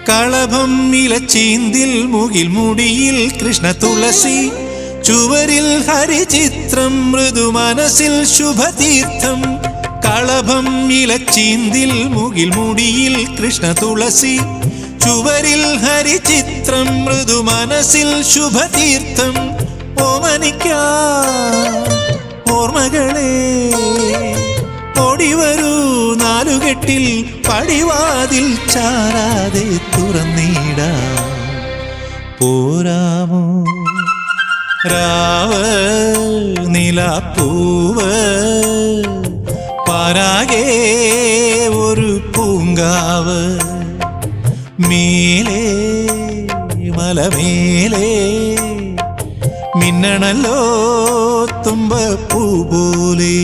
കളഭം ഇലച്ചീന്തിൽ മുകിൽ മുടിയിൽ കൃഷ്ണ തുളസി ചുവരിൽ ഹരിചിത്രം മൃദു മനസ്സിൽ ശുഭതീർത്ഥം കളഭം ഇലച്ചീന്തിൽ മുകിൽ മുടിയിൽ കൃഷ്ണ തുളസി ചുവരിൽ ഹരിചിത്രം മൃദു മനസ്സിൽ ശുഭതീർത്ഥം ഓമനിക്കാ ഓർമ്മകളെ ഓടിവരൂ നാലുകെട്ടിൽ പടിവാതിൽ ചാരാതെ തുറന്നിടാ പോരാമോ രാവ് നിലാപ്പൂവ് പാരാകെ ഒരു പൂങ്കാവ് മേലേ മലമേലേ മിന്നണല്ലോ തുമ്പപ്പൂ പോലെ